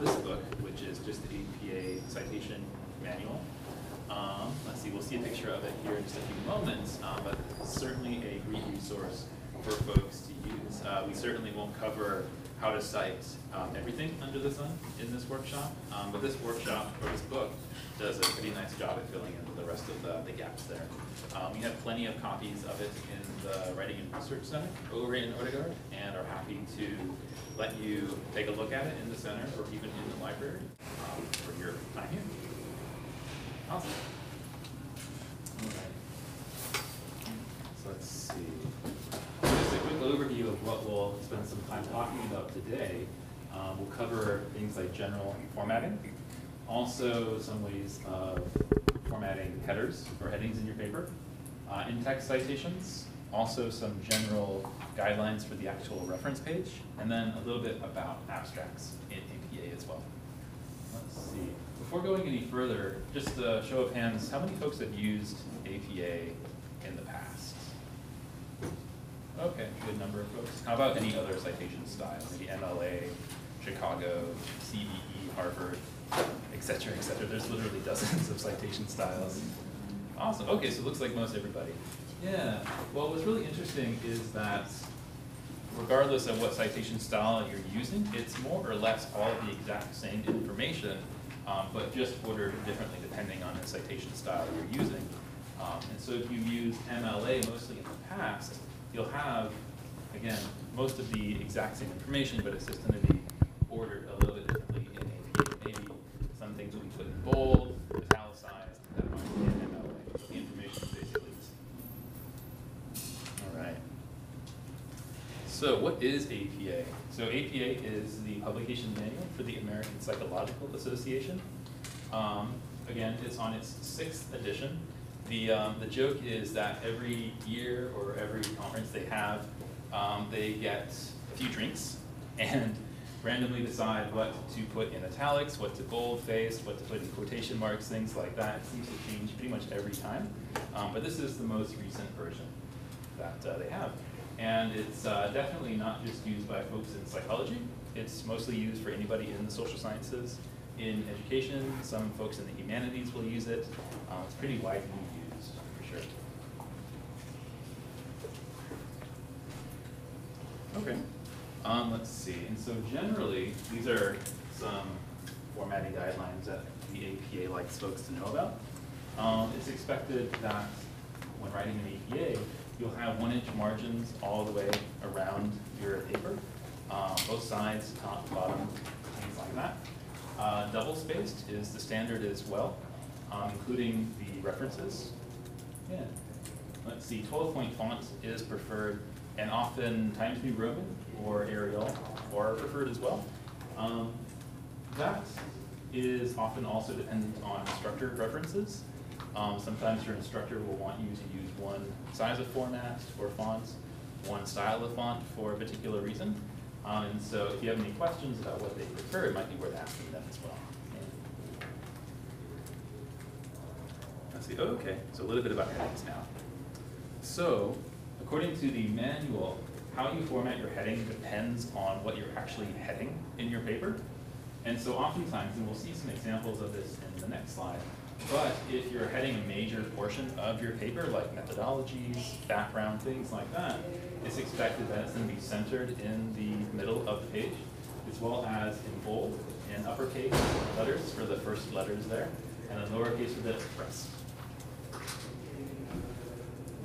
this book, which is just the APA citation manual. Let's see, we'll see a picture of it here in just a few moments, but it's certainly a great resource for folks to use. We certainly won't cover how to cite everything under the sun in this workshop, but this workshop, or this book, does a pretty nice job at filling in the rest of the gaps there. We have plenty of copies of it in the Writing and Research Center over in Odegaard, and are happy to let you take a look at it in the center or even in the library for your time here. Awesome. All right. So let's see. Just a quick overview of what we'll spend some time talking about today. We'll cover things like general formatting, also some ways of formatting headers or headings in your paper, in-text citations, also some general guidelines for the actual reference page, and then a little bit about abstracts in APA as well. Let's see. Before going any further, just a show of hands, how many folks have used APA in the past? Okay, good number of folks. How about any other citation styles? Maybe MLA, Chicago, CBE, Harvard, et cetera, et cetera. There's literally dozens of citation styles. Awesome. Okay, so it looks like most everybody. Yeah. Well, what's really interesting is that regardless of what citation style you're using, it's more or less all the exact same information, but just ordered differently depending on the citation style you're using. And so if you use MLA mostly in the past, you'll have, again, most of the exact same information, but it's just going to be ordered a little bit differently in APA. Maybe some things will be put in bold, italicized, that might be in MLA. So the information is basically the same. All right. So what is APA? So APA is the publication manual for the American Psychological Association. Again, it's on its 6th edition. The joke is that every year or every conference they have, they get a few drinks and randomly decide what to put in italics, what to boldface, what to put in quotation marks, things like that. It seems to change pretty much every time. But this is the most recent version that they have. And it's definitely not just used by folks in psychology. It's mostly used for anybody in the social sciences. In education, some folks in the humanities will use it. It's pretty widely used, for sure. Okay, let's see. And so generally, these are some formatting guidelines that the APA likes folks to know about. It's expected that when writing an APA, you'll have 1-inch margins all the way around your paper, both sides, top, bottom, things like that. Double-spaced is the standard as well, including the references. Yeah. Let's see, 12-point font is preferred, and often Times New Roman or Arial are preferred as well. That is often also dependent on instructor references. Sometimes your instructor will want you to use one size of format or font, one style of font for a particular reason. And so if you have any questions about what they prefer, it might be worth asking them as well. Let's see, okay, so a little bit about headings now. So according to the manual, how you format your heading depends on what you're actually heading in your paper. And so oftentimes, and we'll see some examples of this in the next slide, but if you're heading a major portion of your paper, like methodologies, background, things like that, it's expected that it's going to be centered in the middle of the page, as well as in bold and uppercase letters for the first letters there, and then lowercase for the rest.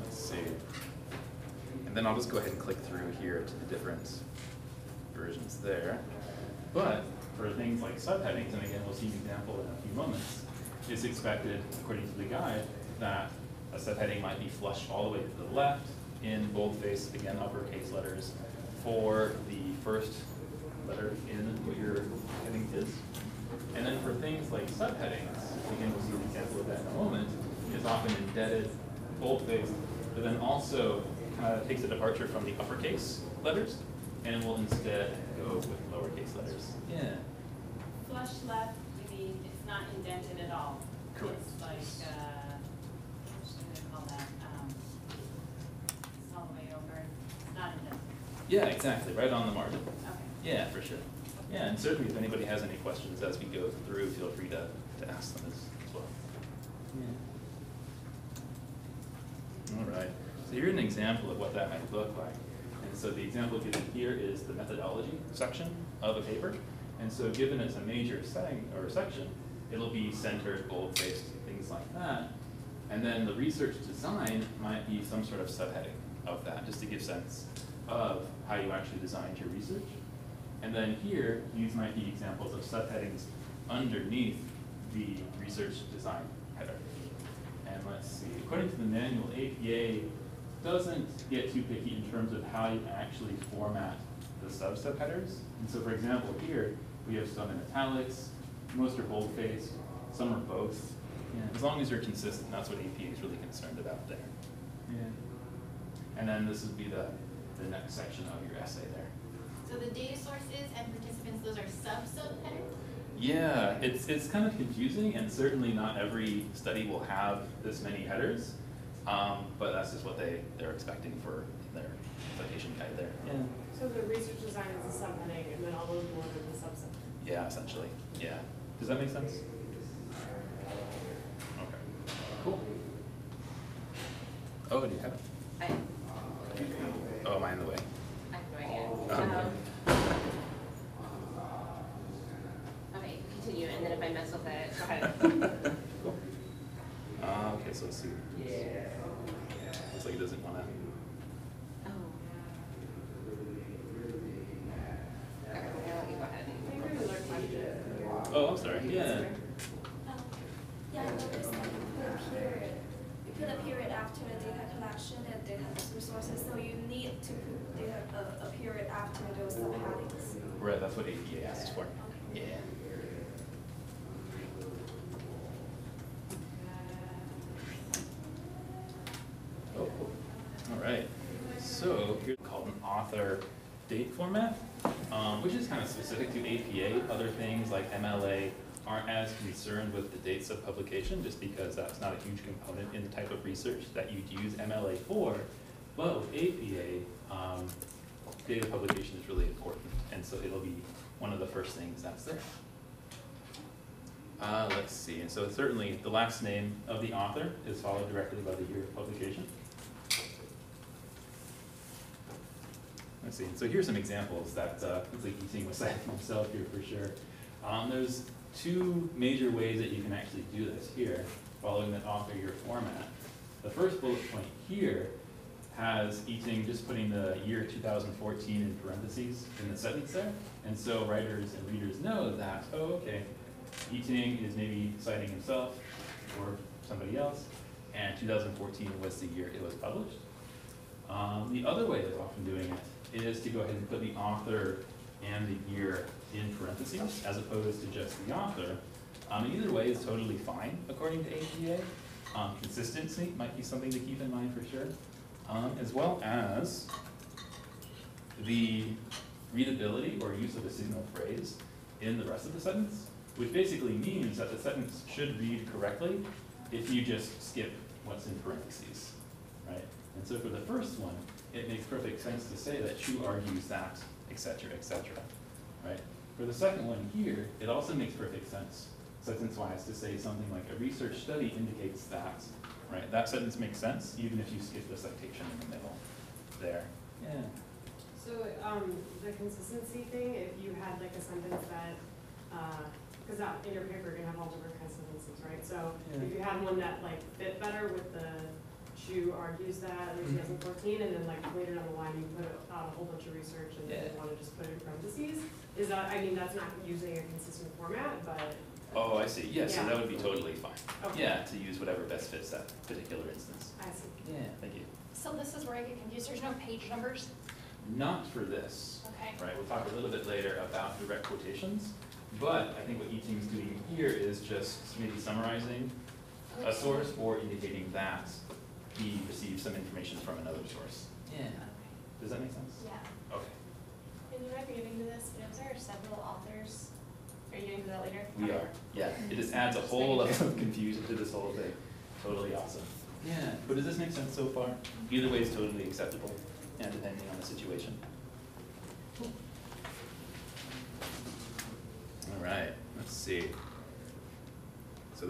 Let's see. And then I'll just go ahead and click through here to the different versions there. But for things like subheadings, and again, we'll see an example in a few moments, it's expected, according to the guide, that a subheading might be flushed all the way to the left in boldface, again, uppercase letters, for the first letter in what your heading is. And then for things like subheadings, again, we'll see an example of that in a moment, is often indebted, boldface, but then also kind of takes a departure from the uppercase letters, and will instead go with lowercase letters. Yeah. Flush left, you mean it's not indented at all? Correct. It's like, what should we call that? It's all the way over. It's not indented. Yeah, exactly. Right on the margin. Okay. Yeah, for sure. Yeah, and certainly if anybody has any questions as we go through, feel free to ask them as well. Yeah. All right, so here's an example of what that might look like. And so the example given here is the methodology section of a paper. And so given it's a major section, it'll be centered, bold-faced, things like that. And then the research design might be some sort of subheading of that, just to give sense of how you actually designed your research. And then here, these might be examples of subheadings underneath the research design header. And let's see, according to the manual, APA doesn't get too picky in terms of how you actually format the subheaders. And so for example, here, we have some in italics, most are bold-faced, some are both. Yeah, as long as you're consistent, that's what APA is really concerned about there. Yeah. And then this would be the next section of your essay there. So the data sources and participants, those are subheaders? Yeah, it's kind of confusing, and certainly not every study will have this many headers, but that's just what they're expecting for their citation guide there. Yeah. So the research design is a subheading, and then all those more are the subset. Yeah, essentially. Yeah. Does that make sense? Okay. Cool. Oh, do you have it? Oh, am I in the way? I have no idea. Okay, continue, and then if I mess with it, go ahead. Cool. Okay, so let's see. Yeah. Looks like he doesn't want to. Oh. Okay, I'll let you go ahead. I think there's another question. Oh, I'm sorry. Yeah. Yeah, I noticed that you put a period after data collection and data resources, so you need to put a period after those subheadings. Right, that's what APA asks for. Yeah. Oh, cool. All right. So here's called an author date format, which is kind of specific to APA. Other things like MLA aren't as concerned with the dates of publication, just because that's not a huge component in the type of research that you'd use MLA for. But with APA, date of publication is really important, and so it'll be one of the first things that's there. Let's see, and so certainly the last name of the author is followed directly by the year of publication. Let's see, so here's some examples that looks like Yi-Ting was citing himself here for sure. There's two major ways that you can actually do this here, following that author year format. The first bullet point here has Yi-Ting just putting the year 2014 in parentheses in the sentence there. And so writers and readers know that, oh, okay, Yi-Ting is maybe citing himself or somebody else, and 2014 was the year it was published. The other way of often doing it is to go ahead and put the author and the year in parentheses, as opposed to just the author. Either way is totally fine, according to APA. Consistency might be something to keep in mind for sure, as well as the readability or use of a signal phrase in the rest of the sentence, which basically means that the sentence should read correctly if you just skip what's in parentheses, right? And so for the first one, it makes perfect sense to say that Chu argues that, et cetera, right? For the second one here, it also makes perfect sense, sentence-wise, to say something like a research study indicates that, right? That sentence makes sense, even if you skip the citation in the middle there. Yeah. So the consistency thing, if you had like a sentence that, because in your paper you're gonna have all different kinds of sentences, right? So Yeah. if you had one that like fit better with the Chu argues that in 2014, and then like later down the line you put out a whole bunch of research and then you want to just put it in parentheses, is that, I mean, that's not using a consistent format, but. Oh, I see. Yeah, so Yeah. that would be totally fine. Okay. Yeah, to use whatever best fits that particular instance. I see. Yeah, thank you. So this is where I get confused. There's no page numbers. Not for this. Okay. Right, we'll talk a little bit later about direct quotations, but I think what Yi-Ting's doing here is just maybe summarizing a source or indicating that he received some information from another source. Yeah. Does that make sense? Yeah. Okay. And you might be getting to this, but is there several authors? Are you getting to that later? We are. Yeah, it just adds a whole lot of confusion to this whole thing. Totally awesome. Yeah, but does this make sense so far? Either way is totally acceptable, and depending on the situation.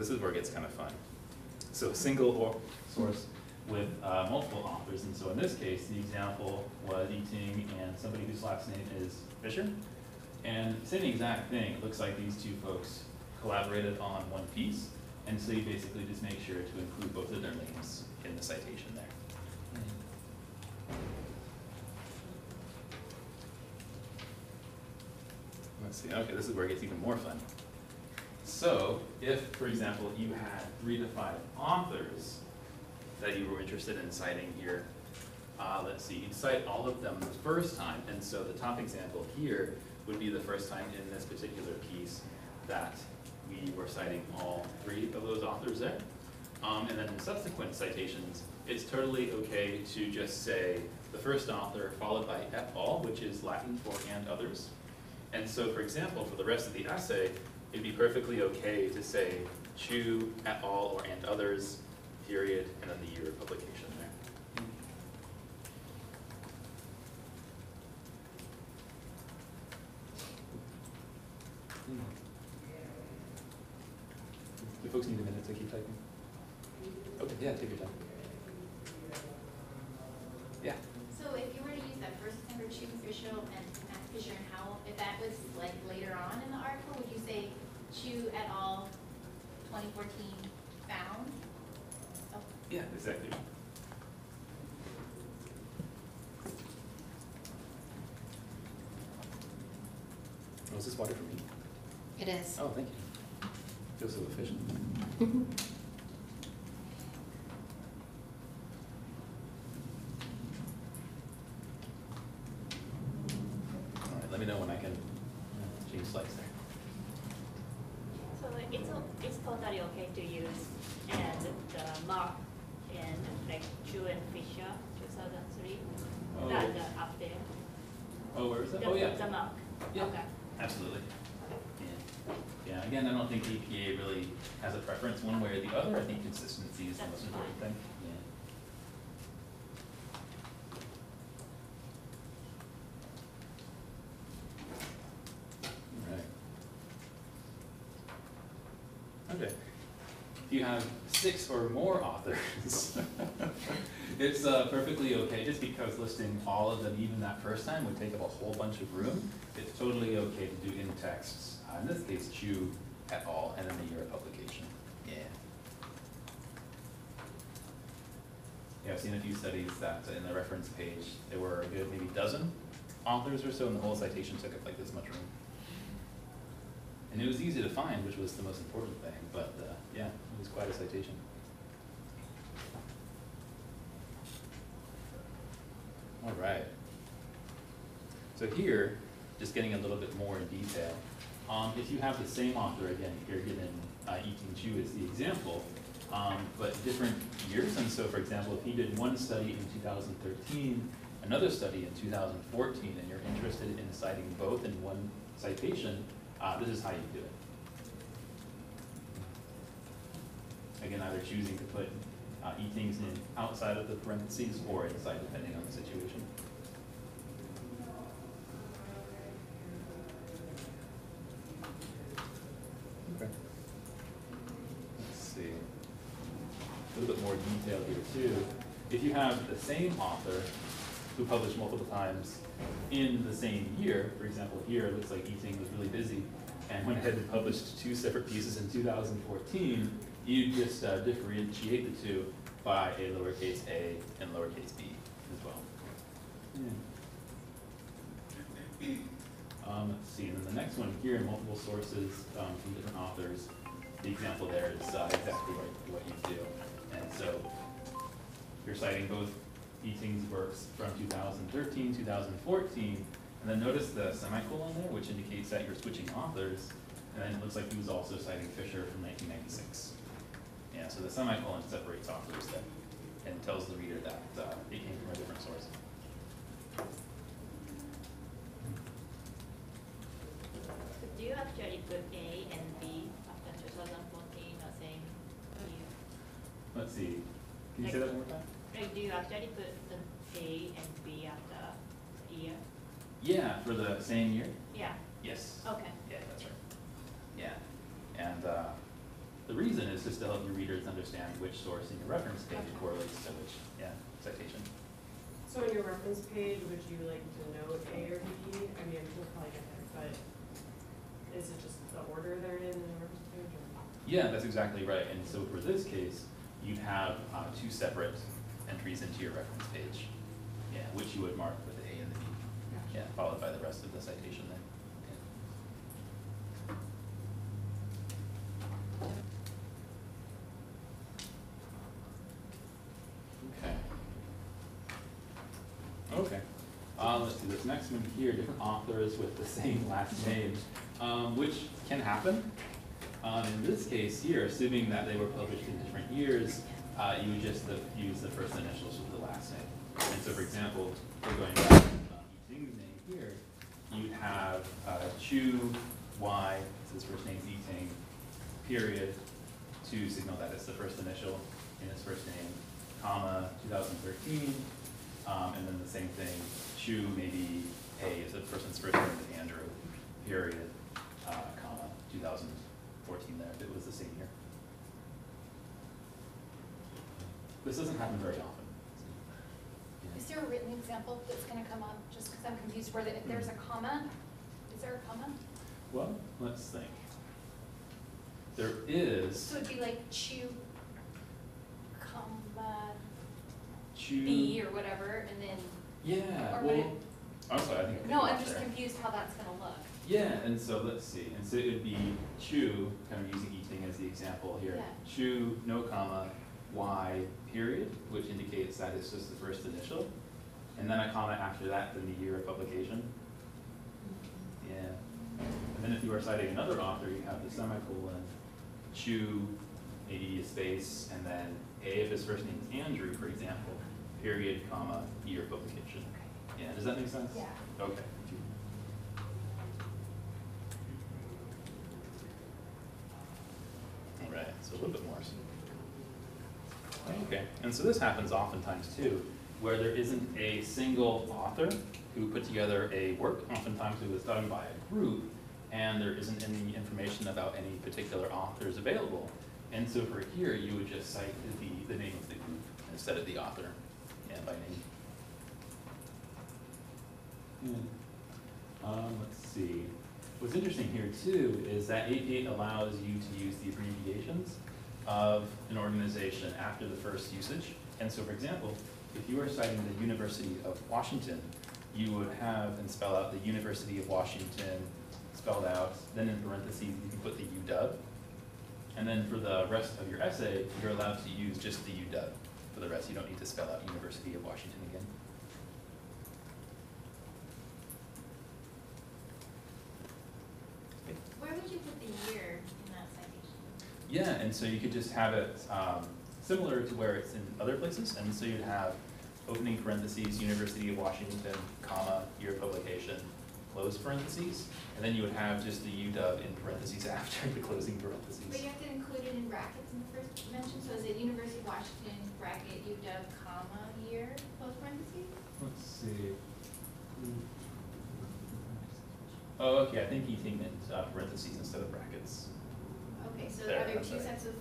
this is where it gets kind of fun. So a single or source with multiple authors, and so in this case, the example was Yiting and somebody whose last name is Fisher. And same exact thing, it looks like these two folks collaborated on one piece, and so you basically just make sure to include both of their names in the citation there. Let's see, okay, this is where it gets even more fun. So, if, for example, you had 3 to 5 authors that you were interested in citing here, let's see, you'd cite all of them the first time, and so the top example here would be the first time in this particular piece that we were citing all 3 of those authors there. And then in subsequent citations, it's totally okay to just say the first author followed by et al., which is Latin for and others. And so, for example, for the rest of the essay, it'd be perfectly okay to say Chu et al. Or and others, period, and then the year of publication there. Do folks need a minute to keep typing? Okay, yeah, take your time. Yeah. So if you were to use that first number, Chu, Fisher, and Fisher and Howell, if that was like later on in the article, would you say Chu et al. 2014 found? Oh. Yeah, exactly. Oh, is this water for me? It is. Oh, thank you. Feels so efficient. All right, let me know when I can change slides there. So it's totally okay to use and the mark and like Chu and Fisher 2003. Oh. That up there. Oh, where is that? The, Oh, yeah. The mark. Yeah. Okay. Absolutely. Yeah. Yeah, again, I don't think EPA really has a preference one way or the other. I think consistency is the That's most important fine. thing. Yeah. All right. Okay. If you have 6 or more authors, it's perfectly okay, just because listing all of them even that first time would take up a whole bunch of room. It's totally okay to do in texts, in this case, Chu et al., and then the year of publication. Yeah. Yeah, I've seen a few studies that in the reference page, there were a good maybe dozen authors or so, and the whole citation took up like this much room. And it was easy to find, which was the most important thing, but yeah, it was quite a citation. All right. So here, just getting a little bit more in detail, if you have the same author, again, here given Yiting Chu as the example, but different years, and so for example, if he did one study in 2013, another study in 2014, and you're interested in citing both in one citation, this is how you do it. Again, either choosing to put Yiting's name outside of the parentheses or inside, depending on the situation. Okay. Let's see. A little bit more detail here too. If you have the same author who published multiple times in the same year, for example, here it looks like Yiting was really busy and went ahead and published 2 separate pieces in 2014, you just differentiate the two by a lowercase a and lowercase b as well. Yeah. Let's see, and then the next one here, multiple sources from different authors. The example there is exactly what you do. And so you're citing both Yiting's works from 2013, 2014, and then notice the semicolon there, which indicates that you're switching authors, and then it looks like he was also citing Fisher from 1996. Yeah, so the semicolon separates authors there and tells the reader that it came from a different source. So do you actually put A and B after 2014 or same year? Let's see, can you say that one more time? Like, do you actually put the A and B after the year? Yeah, for the same year? Yeah. Yes. Okay. Yeah, that's right. Yeah, and the reason is just to help your readers understand which source in your reference page correlates to which, citation. So in your reference page, would you like to note A or B? I mean, we'll probably get there, but is it just the order they're in the reference page? Or? Yeah, that's exactly right. And so for this case, you'd have two separate entries into your reference page, which you would mark with the A and the B, followed by the rest of the citation then. Okay. Let's see, this next one here, different authors with the same last name, which can happen. In this case here, assuming that they were published in different years, you would just use the first initials with the last name. And so, for example, we're going back to Yiting's name here, you'd have Chu Y, his first name's Yiting, period, to signal that it's the first initial in his first name, comma, 2013, and then the same thing, Chu, maybe A is the person's first name is Andrew, period, comma, 2014 there, if it was the same year. This doesn't happen very often. Is there a written example that's gonna come up, just because I'm confused, where if there's a comma, is there a comma? Well, let's think. There is. So it'd be like Chu, comma, Chu. B or whatever, and then, Yeah, or would well, I'm sorry, I think. no, I I'm got just there. confused how that's gonna look. Yeah, and so let's see. And so it would be Chu, kind of using Yiting as the example here. Yeah. Chu, no comma, Y, period, which indicates that it's just the first initial. And then a comma after that, then the year of publication. Yeah. And then if you are citing another author, you have the semicolon, Chu, maybe a space, and then A if his first name is Andrew, for example, period, comma, year of publication. Yeah, does that make sense? Yeah. Okay. All right, so a little bit more. Okay, and so this happens oftentimes too, where there isn't a single author who put together a work. Oftentimes it was done by a group, and there isn't any information about any particular authors available. And so for here, you would just cite the name of the group instead of the author, by name. Let's see. What's interesting here too is that 8.8 allows you to use the abbreviations of an organization after the first usage. And so, for example, if you are citing the University of Washington, you would have and spell out the University of Washington spelled out, then in parentheses you can put the UW. And then for the rest of your essay, you're allowed to use just the UW. For the rest, you don't need to spell out University of Washington again. Where would you put the year in that citation? Yeah, and so you could just have it similar to where it's in other places. And so you'd have opening parentheses, University of Washington, comma, year of publication, close parentheses. And then you would have just the UW in parentheses after the closing parentheses. But you have to include it in brackets in the first mention, so is it University of Washington, bracket, UW, comma, year, close parentheses? Let's see. Oh, okay, I think Yiting meant parentheses instead of brackets. Okay, so There, are there I'm two sorry. sets of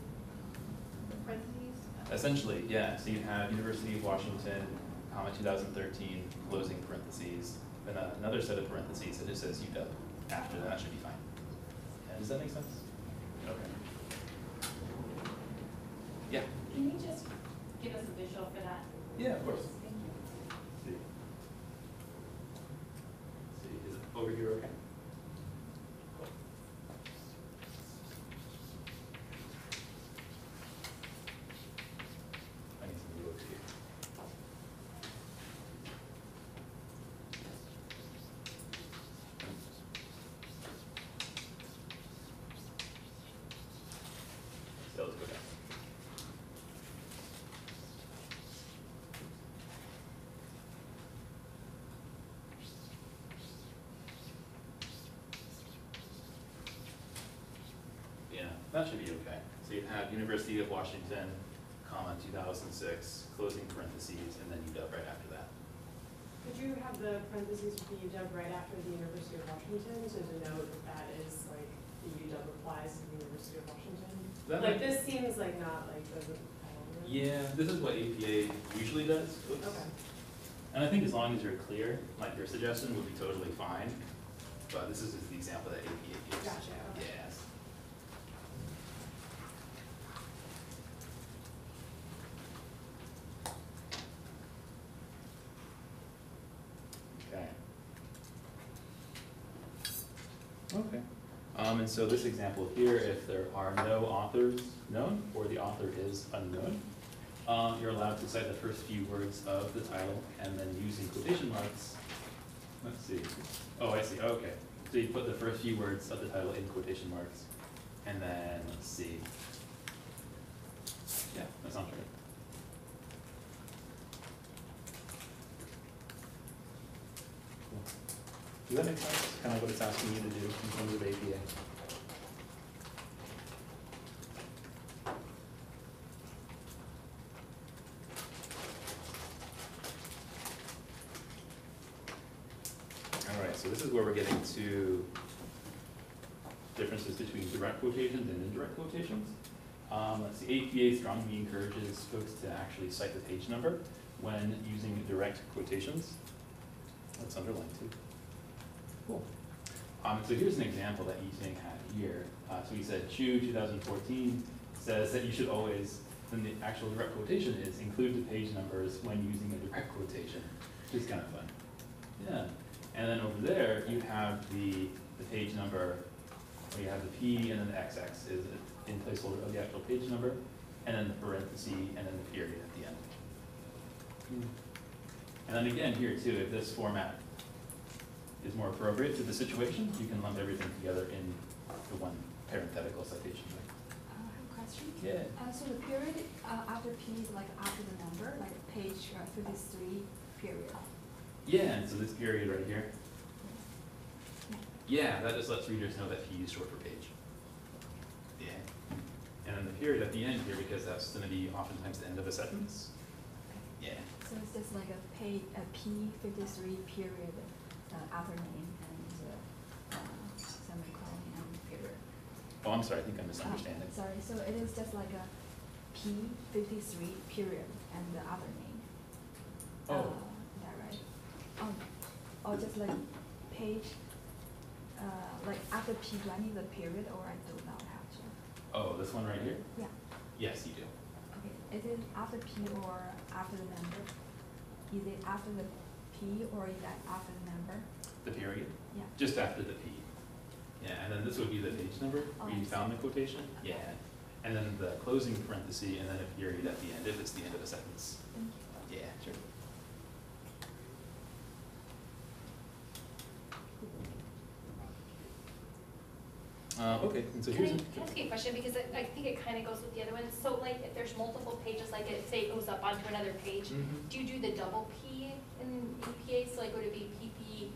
parentheses? Okay. Essentially, yeah, so you have University of Washington, comma, 2013, closing parentheses, then another set of parentheses that just says UW. After that should be fine. Yeah, does that make sense? Okay. Yeah. Can you just give us a visual for that? Yeah, of course. Thank you. See, is it over here okay? Cool. I need some looks here. So let's go down. Yeah, that should be okay. So you have University of Washington, comma, 2006, closing parentheses, and then UW right after that. Could you have the parentheses with the UW right after the University of Washington, so to note that that is like the UW applies to the University of Washington? That Like, might- this seems like not like, doesn't fall in. Yeah, this is what APA usually does. Oops. Okay. And I think as long as you're clear, like your suggestion would be totally fine. But this is just the example that APA gives. Gotcha, okay. Yes. Okay. Okay. And so this example here, if there are no authors known, or the author is unknown, you're allowed to cite the first few words of the title, and then using quotation marks, let's see. Oh, I see, okay. So you put the first few words of the title in quotation marks, and then, let's see. Yeah, that sounds right. Cool. Does that make sense? Kind of what it's asking you to do in terms of APA? All right, so this is where we're getting to differences between direct quotations and indirect quotations. Let's see, APA strongly encourages folks to actually cite the page number when using direct quotations. That's underlined too. Cool. So here's an example that Yixing had here. So he said, Chu 2014 says that you should always, then the actual direct quotation is include the page numbers when using a direct quotation, which is kind of fun. Yeah. And then over there, you have the page number, where you have the P and then the XX is in placeholder of the actual page number, and then the parenthesis, and then the period at the end. And then again, here too, if this format is more appropriate to the situation, you can lump everything together in the one parenthetical citation. I have a question. Yeah. So the period after P is like after the number, like page 53 period. Yeah, and so this period right here, yeah, that just lets readers know that P is short for page. Yeah. And then the period at the end here, because that's going to be oftentimes the end of a sentence. Yeah. So it's just like a P53 period after name and semicolon and period. Oh, I'm sorry, I think I'm misunderstanding. Sorry, so it is just like a P53 period and the other name. Oh. Is that right? Or just like page, like after P, do I need the period or I do not have to? Oh, this one right here? Yeah. Yes, you do. Okay, is it after P or after the number? Is it after the P or is that after the number? The period? Yeah. Just after the P. Yeah, and then this would be the page number Oh, where I you see. found the quotation. Okay. Yeah. And then the closing parenthesis and then a period at the end if it's the end of a sentence. Thank you. Yeah, sure. Okay, and so Can I here's. ask you a question, because I think it kind of goes with the other one, so like if there's multiple pages, like it, say it goes up onto another page, Mhm. do you do the double P in EPA, so like would it be PP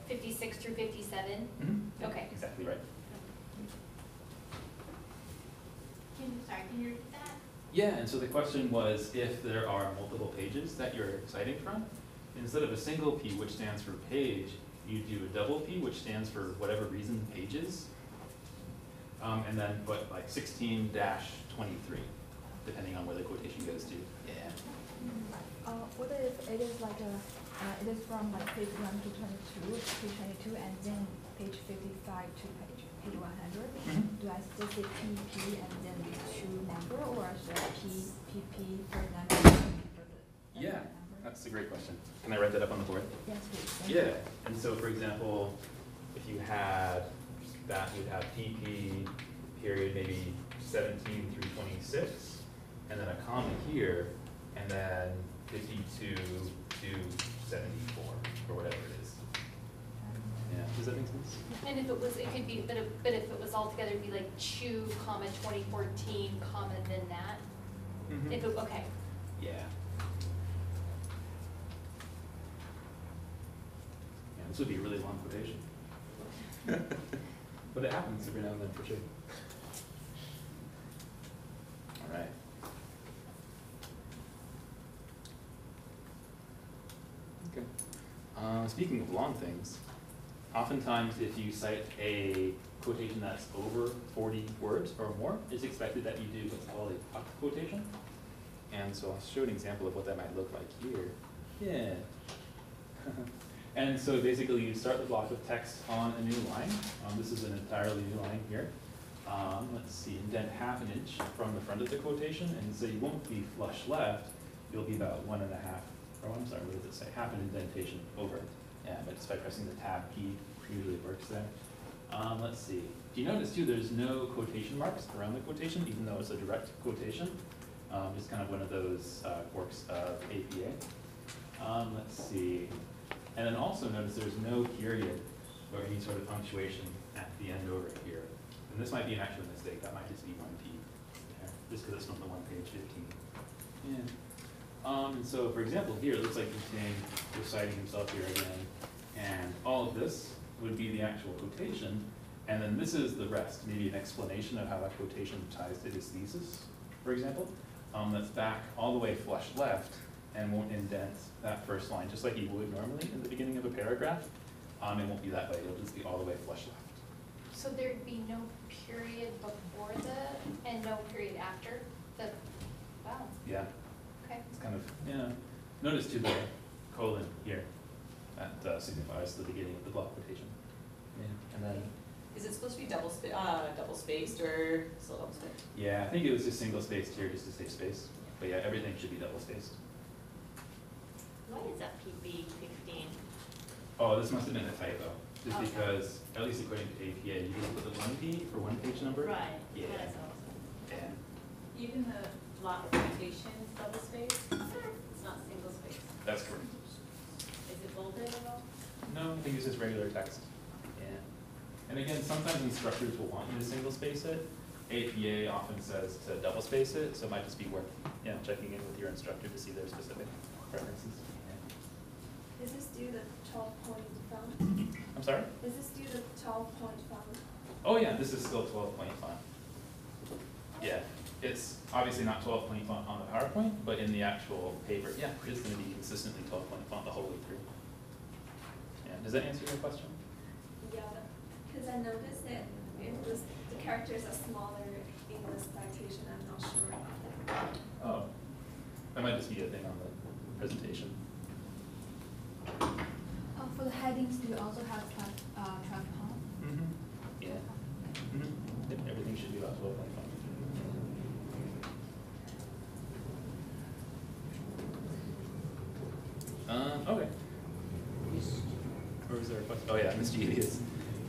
56 through 57? Mhm. Okay. Exactly right. Can you repeat that? Yeah, and so the question was if there are multiple pages that you're citing from, instead of a single P, which stands for page, you do a double P, which stands for whatever reason pages, and then put like 16-23, depending on where the quotation goes to. Yeah. What if it is like it is from like page 1 to 22, page 22, and then page 55 to page 100? Mhm. Do I just say PP and then the two number, or should I PP for number for the Yeah, number? that's a great question. Can I write that up on the board? Yes, please. Thank you. Yeah, and so for example, if you had that, you'd have PP period maybe 17 through 26, and then a comma here, and then 52 to 74, or whatever it is. Yeah, does that make sense? And if it was, it could be, but if it was all together, it'd be like Chu, comma, 2014, comma, then that? Mhm. If it, okay. Yeah. Yeah, this would be a really long quotation. But it happens every now and then for sure. All right. Okay. Speaking of long things, oftentimes if you cite a quotation that's over 40 words or more, it's expected that you do what's called a puck quotation. And so I'll show an example of what that might look like here. Yeah. And so basically you start the block of text on a new line. This is an entirely new line here. Let's see, indent half an inch from the front of the quotation, and so you won't be flush left, you'll be about 1.5, or I'm sorry, what does it say? Half an indentation over. Yeah, but just by pressing the tab key, usually it works there. Let's see. Do you notice too, there's no quotation marks around the quotation, even though it's a direct quotation? Just kind of one of those quirks of APA. Let's see. And then also notice there's no period or any sort of punctuation at the end over here. And this might be an actual mistake. That might just be 1P there, just because it's from the one page 15. Yeah. And so, for example, here it looks like Yiteng was citing himself here again, and all of this would be the actual quotation, and then this is the rest, maybe an explanation of how that quotation ties to his thesis, for example. That's back all the way flush left and won't indent that first line, just like you would normally in the beginning of a paragraph. It won't be that way, it'll just be all the way flush left. So there'd be no period before the, and no period after the, wow, Yeah, okay. it's kind of, yeah. Notice too the colon here, that signifies the beginning of the block quotation. Yeah, and then, Is it supposed to be double spaced or still double spaced? yeah, I think it was just single spaced here just to save space. But yeah, everything should be double spaced. What is a PB 15? Oh, this must have been a typo, just Okay. because, at least according to APA, you just put the 1P for one page number. Right, Yeah. that's awesome. Yeah. Even the block quotation is double spaced, it's not single spaced. That's correct. Is it bolded at all? No, I think it's just regular text. Yeah. And again, sometimes instructors will want you to single space it. APA often says to double space it, so it might just be worth, checking in with your instructor to see their specific preferences. Yeah. Is this due to 12-point font? I'm sorry? Is this due to 12-point font? Oh yeah, this is still 12-point font. Yeah, it's obviously not 12-point font on the PowerPoint, but in the actual paper, yeah, it's going to be consistently 12-point font the whole way through. Yeah, does that answer your question? Yeah, because I noticed that the characters are smaller in the citation. I'm not sure about that. Oh, that might just be a thing on the presentation. For the headings, do you also have 12 font? Mm-hmm. Yeah. Mm-hmm. Yep, everything should be about 12-point font. Okay. Or was there a question? Oh yeah, mischievous.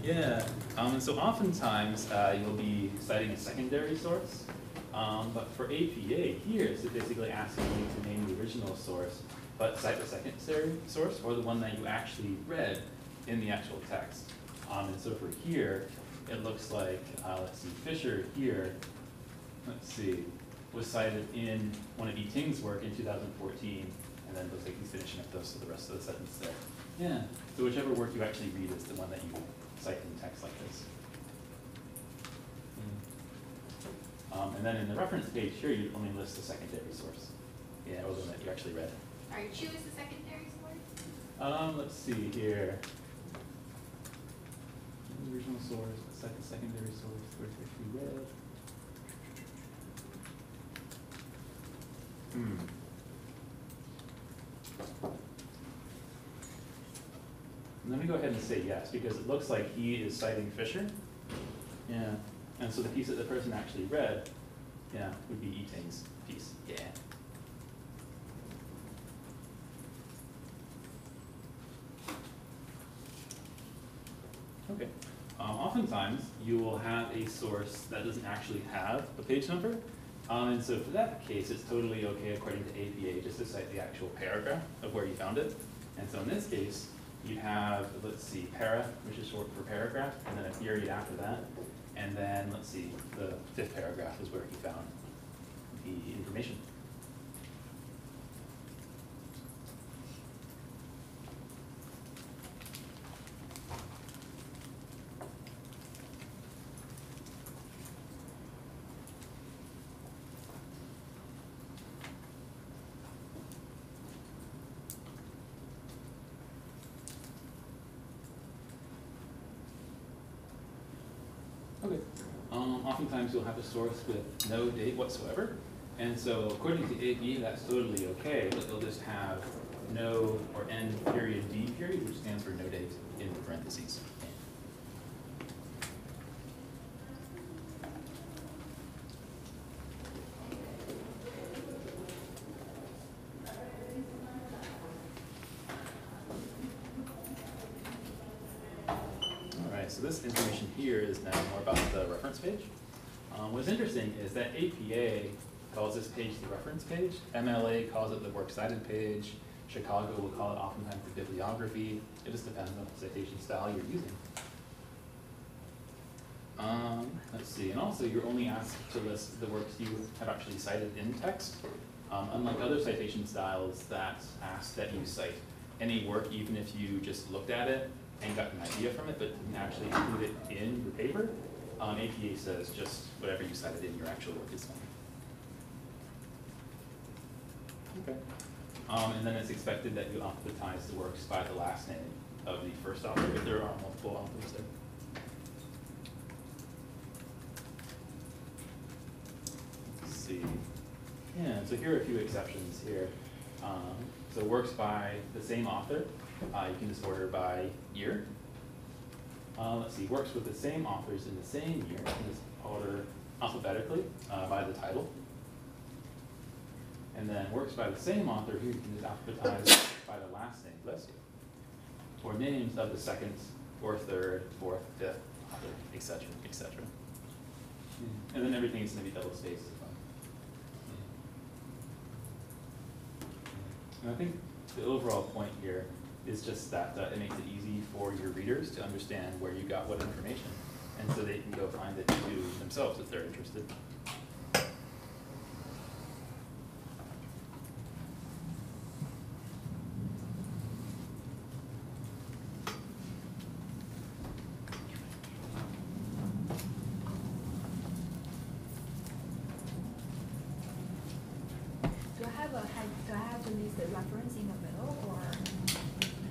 Yeah, and so oftentimes you'll be citing a secondary source, but for APA here, it's basically asking you to name the original source, but cite the secondary source or the one that you actually read in the actual text. And so for here, it looks like, let's see, Fisher here, let's see, was cited in one of Yiteng's work in 2014, and then it looks like he's finishing up those, so the rest of the sentence there. Yeah, so whichever work you actually read is the one that you cite in text like this. And then in the reference page here, you only list the secondary source. Yeah, or the one that you actually read. Are you choose the secondary source? Let's see here. The original source, the secondary source, where it's actually read. Let me go ahead and say yes, because it looks like he is citing Fisher. Yeah, and so the piece that the person actually read, yeah, would be Yiteng's piece. Yeah. Okay. Oftentimes, you will have a source that doesn't actually have a page number. And so for that case, it's totally okay according to APA just to cite the actual paragraph of where you found it. And so in this case, you have, let's see, para, which is short for paragraph, and then a period after that. And then, let's see, the fifth paragraph is where he found the information. Okay. Oftentimes you'll have a source with no date whatsoever. And so according to APA, that's totally okay, but they'll just have no or end period D period, which stands for no date in parentheses. So this information here is now more about the reference page. What's interesting is that APA calls this page the reference page. MLA calls it the works cited page. Chicago will call it oftentimes the bibliography. It just depends on what citation style you're using. Let's see, and also you're only asked to list the works you have actually cited in text. Unlike other citation styles that ask that you cite any work even if you just looked at it and got an idea from it, but didn't actually include it in your paper, APA says just whatever you cited in your actual work is fine. Okay. And then it's expected that you alphabetize the works by the last name of the first author, if there are multiple authors there. Let's see. Yeah, so here are a few exceptions here. So works by the same author, you can just order by year. Let's see, works with the same authors in the same year, you can just order alphabetically by the title. And then works by the same author, here you can just alphabetize by the last name, bless you. Or names of the second, or third, fourth, fifth author, etc., etc. And then everything is going to be double spaced as well. And I think the overall point here is just that it makes it easy for your readers to understand where you got what information, and so they can go find it too themselves if they're interested. Do I have to list the reference in the middle, or?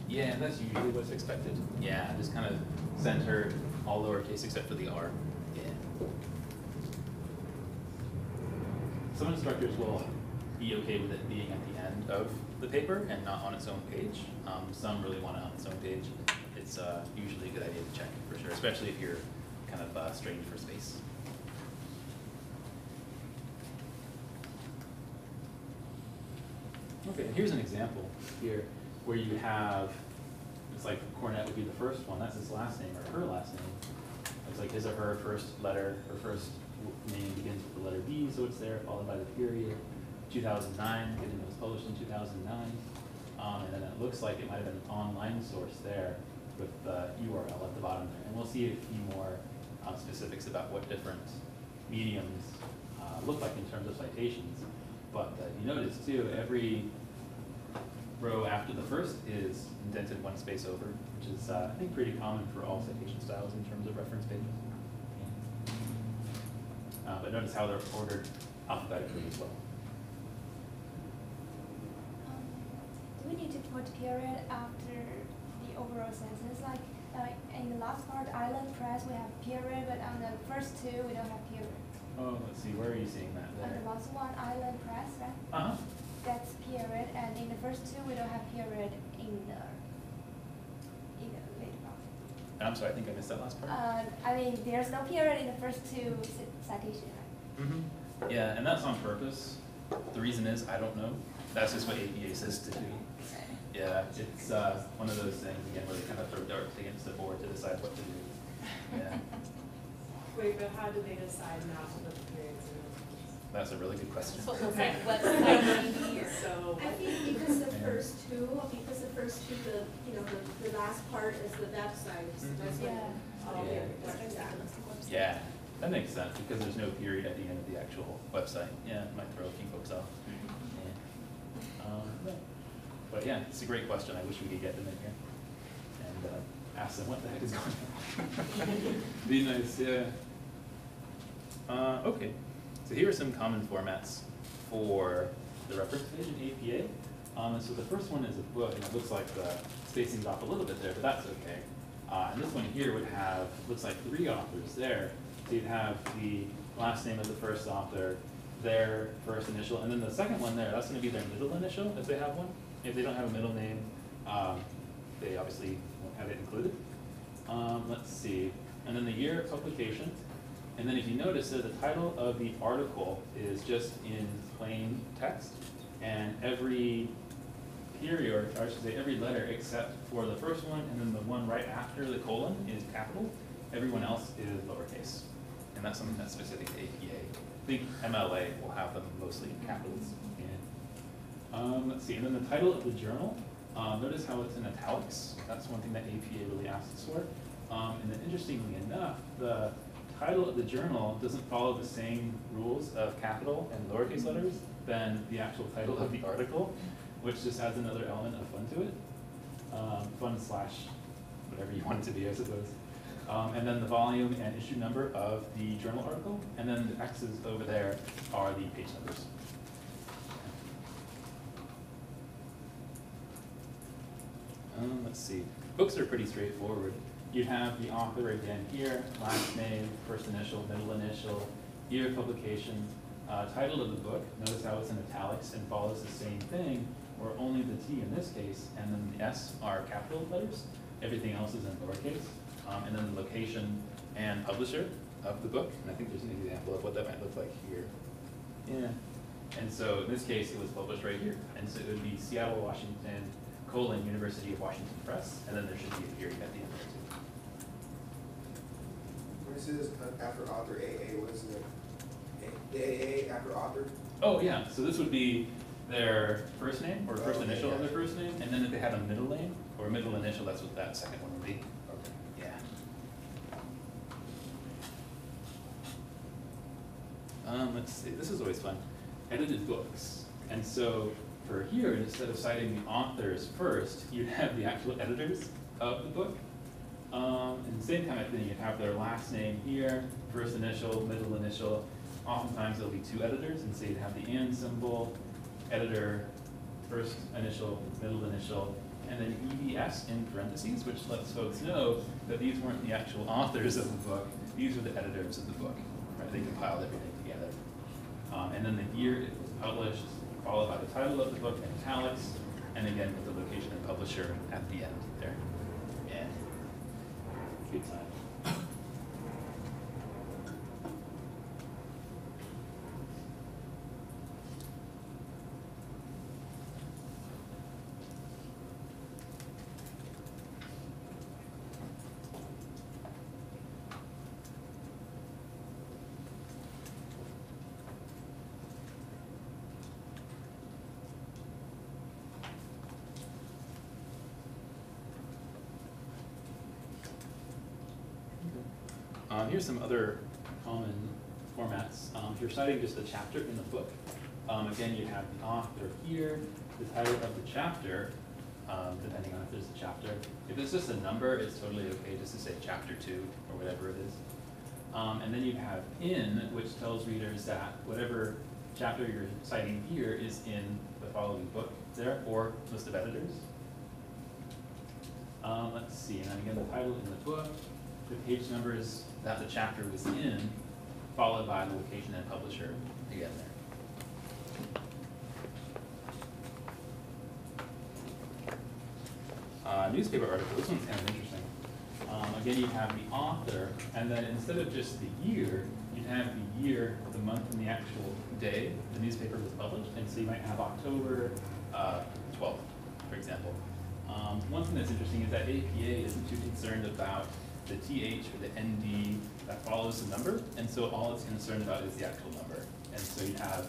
Yeah, that's usually what's expected. Yeah, just kind of center all lowercase except for the R. Yeah. Some instructors will be okay with it being at the end of the paper and not on its own page. Some really want it on its own page. It's usually a good idea to check for sure, especially if you're kind of strained for space. Okay, and here's an example here where you have, it's like Cornett would be the first one, that's his last name or her last name. It's like his or her first letter, her first name begins with the letter B, so it's there, followed by the period. 2009, given it was published in 2009. And then it looks like it might have been an online source there with the URL at the bottom there. And we'll see a few more specifics about what different mediums look like in terms of citations. But you notice too, every row after the first is indented one space over, which is I think pretty common for all citation styles in terms of reference pages. But notice how they're ordered alphabetically as well. Do we need to put period after the overall sentence? Like in the last part, Island Press, we have period, but on the first two, we don't have period. Oh, let's see, where are you seeing that On there? the last one, Island Press, right? Uh-huh. That's period, and in the first two, we don't have period in the later part. I'm sorry, I think I missed that last part. I mean, there's no period in the first two citations, right? Mm-hmm. Yeah, and that's on purpose. The reason is, I don't know. That's just what APA says to do. Yeah, it's one of those things, again, where they kind of throw darts against the board to decide what to do. Yeah, Wait, but how do they decide not to put the periods in those ones? that's a really good question. So it's like, what's like here? So. I think because the first two, the last part is the website, so that's what. Yeah, that makes sense, because there's no period at the end of the actual website. Yeah, it might throw a few folks off. Yeah. But yeah, it's a great question. I wish we could get them in here and ask them what the heck is going on. Be nice, yeah. Okay, so here are some common formats for the reference page in APA. So the first one is a book, and it looks like the spacing's off a little bit there, but that's okay. And this one here would have, looks like 3 authors there. So you'd have the last name of the first author, their first initial, and then the second one there, that's gonna be their middle initial, if they have one. If they don't have a middle name, they obviously won't have it included. Let's see, and then the year of publication. And then if you notice that the title of the article is just in plain text, and every period, or I should say every letter except for the first one and then the one right after the colon is capital, everyone else is lowercase. And that's something that's specific to APA. I think MLA will have them mostly in capitals. And, let's see, and then the title of the journal, notice how it's in italics. That's one thing that APA really asks for. And then interestingly enough, the title of the journal doesn't follow the same rules of capital and lowercase letters than the actual title of the article, which just adds another element of fun to it. Fun slash whatever you want it to be, I suppose. And then the volume and issue number of the journal article, and then the X's over there are the page numbers. Let's see. Books are pretty straightforward. You'd have the author again here, last name, first initial, middle initial, year of publication, title of the book. Notice how it's in italics and follows the same thing, where only the T in this case and then the S are capital letters. Everything else is in lowercase. And then the location and publisher of the book. And I think there's an example of what that might look like here. Yeah. And so in this case, it was published right here. And so it would be Seattle, Washington, University of Washington Press. And then there should be a period at the end there too. When it says after author AA, what is it? The AA after author? Oh yeah, so this would be their first name or first initial of their first name. And then if they had a middle name or a middle initial, that's what that second one would be. Okay. Yeah. Let's see, this is always fun. Edited books. And so for here, instead of citing the authors first, you'd have the actual editors of the book. And the same kind of thing, you'd have their last name here, first initial, middle initial. Oftentimes there'll be 2 editors, and so you'd have the and symbol, editor, first initial, middle initial, and then EBS in parentheses, which lets folks know that these weren't the actual authors of the book, these were the editors of the book. Right? They compiled everything together. And then the year it was published, followed by the title of the book in italics, and again with the location and publisher at the end there. Yeah. Good time. Here's some other common formats. If you're citing just a chapter in the book, again, you have the author here, the title of the chapter, depending on if there's a chapter. If it's just a number, it's totally okay just to say chapter 2 or whatever it is. And then you have in, which tells readers that whatever chapter you're citing here is in the following book there, or list of editors. Let's see, and then again, the title in the book, the page numbers that the chapter was in, followed by the location and publisher again there. Newspaper article, this one's kind of interesting. Again, you have the author, and then instead of just the year, you'd have the year, the month, and the actual day the newspaper was published. And so you might have October 12th, for example. One thing that's interesting is that APA isn't too concerned about the TH or the ND that follows the number, and so all it's concerned about is the actual number. And so you have